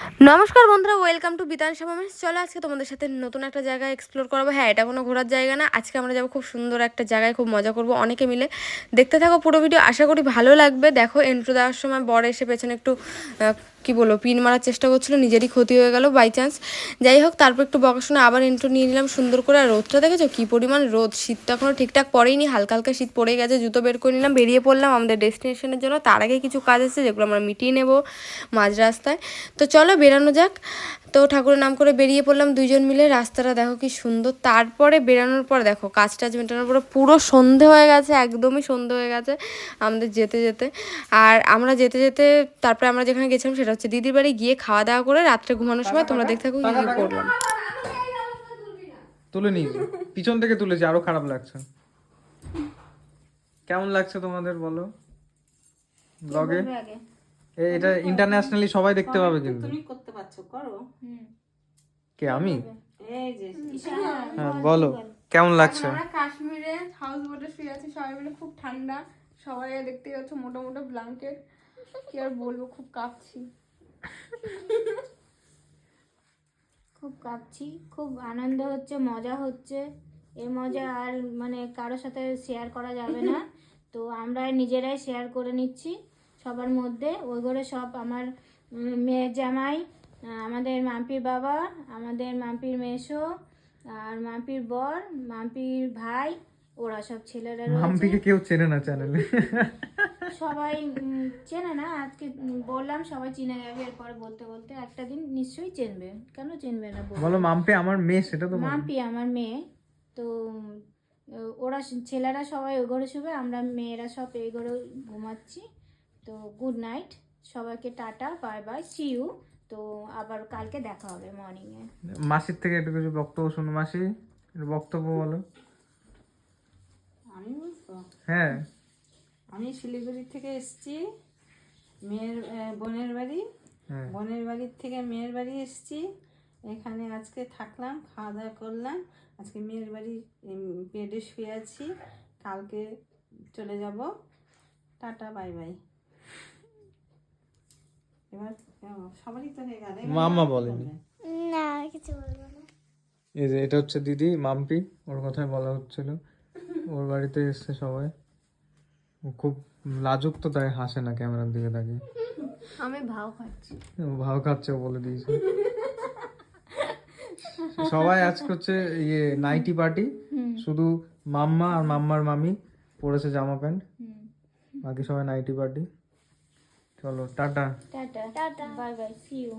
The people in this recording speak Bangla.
নমস্কার বন্ধুরা, ওয়েলকাম টু বিতান শামামেশ। চলো আজকে তোমাদের সাথে নতুন একটা জায়গা এক্সপ্লোর করাবো। হ্যাঁ, এটা কোনো ঘোরার জায়গা না, আজকে আমরা যাবো খুব সুন্দর একটা জায়গায়, খুব মজা করব অনেকে মিলে। দেখতে থাকো পুরো ভিডিও, আশা করি ভালো লাগবে। দেখো এন্ট্রো দেওয়ার সময় বর এসে পেছনে একটু কি বলবো পিন মারার চেষ্টা করছিল, নিজেরই ক্ষতি হয়ে গেল বাই চান্স। যাই হোক, তারপর একটু বকাশোনা, আবার এন্ট্রো নিয়ে নিলাম সুন্দর করে। আর রোদটা দেখেছো কী পরিমাণ রোদ, শীতটা এখনও ঠিকঠাক পড়েইনি, হালকা হালকা শীত পড়ে গেছে। জুতো বের করে নিলাম, বেরিয়ে পড়লাম আমাদের ডেস্টিনেশনের জন্য। তার আগে কিছু কাজ আছে যেগুলো আমরা মিটিয়ে নেবো মাঝ রাস্তায়। তো চলো বেরানো যাক। তো ঠাকুরের নাম করে বেরিয়ে পড়লাম দুইজন মিলে। রাস্তাটা দেখো কি সুন্দর। তারপরে বেরানোর পর দেখো কাজ টাজ মেটানোর পরে পুরো সন্ধে হয়ে গেছে, একদমই সন্ধে হয়ে গেছে আমাদের যেতে যেতে। আর আমরা যেতে যেতে তারপরে আমরা যেখানে গেছিলাম সেটা হচ্ছে দিদির বাড়ি, গিয়ে খাওয়া দাওয়া করে রাত্রে ঘুমানোর সময় তোমরা দেখতে থাকো কি কি করলাম। তুলে নিয়েছি, পিছন থেকে তুলেছি, আরো খারাপ লাগছে। কেমন লাগছে তোমাদের বলো ব্লগে? এটা ইন্টারন্যাশনালি সবাই দেখতে পাবে কিন্তু। তুমি করতে পারছো, করো। কে আমি? এই যে হ্যাঁ বলো কেমন লাগছে? আমরা কাশ্মীরে হাউস বোটে শুয়ে আছি সবাই মিলে, খুব ঠান্ডা। সবাই দেখতে পাচ্ছ মোটা মোটা ব্ল্যাঙ্কেট, কি আর বলবো, খুব কাঁপছি। খুব কাঁপছি, খুব আনন্দ হচ্ছে, মজা হচ্ছে। এই মজা আর মানে কারোর সাথে শেয়ার করা যাবে না, তো আমরা নিজেরাই শেয়ার করে নিচ্ছি সবার মধ্যে। ওই ঘরে সব আমার মেয়ের জামাই, আমাদের মাম্পির বাবা, আমাদের মাম্পির মেসো, আর মাম্পির বর, মাম্পির ভাই, ওরা সব ছেলেরা রয়েছে। মাম্পিকে কেউ চেনে না চ্যানেলে। সবাই চেনে না, আজকে বললাম সবাই চিনে যাবে এরপরে বলতে বলতে। একটা দিন নিশ্চয়ই চিনবে, কেন চিনবে না বলো মাম্পি আমার মেয়ে, সেটা তো বলো। মাম্পি আমার মেয়ে। তো ওরা ছেলেরা সবাই ওই ঘরে শুবে, আমরা মেয়েরা সব এই ঘরে ঘুমাচ্ছি। তো গুড নাইট সবাইকে, ta ta, bye bye, see you. তো আবার কালকে দেখা হবে মর্নিংয়ে। মাসির থেকে একটু কিছু বক্তব্য শোনো। মাসি একটু বক্তব্য বলো। আমি বলবো, হ্যাঁ আমি শিলিগুড়ি থেকে এসেছি মেয়ের বোনের বাড়ি। হ্যাঁ বোনের বাড়ির থেকে মেয়ের বাড়ি এসেছি। এখানে আজকে থাকলাম, খাওয়া দাওয়া করলাম। আজকে মেয়ের বাড়ি বেডে শুয়ে আছি, কালকে চলে যাব। Tata, bye by. এবার সবারই তো হয়ে গেল, এবার মাম্মা মা কি বলেনি। বলবে? না, কিছু বলবো না। এই যে এটা হচ্ছে দিদি মাম্পি, ওর কথাই বলা হচ্ছিল। ওর বাড়িতে এসছে সবাই। ও খুব লাজুক, তো তাই হাসে না ক্যামেরার দিকে তাকিয়ে। আমি ভাও খাচ্ছি। ও ভাও খাচ্ছে, ও বলে দিয়েছে। সবাই আজকে হচ্ছে ইয়ে নাইটি পার্টি, শুধু মাম্মা আর মাম্মার মামি পরেছে জামা প্যান্ট, বাকি সবাই নাইটি পার্টি। চলো ta ta. Ta ta, ta ta, bye bye, see you.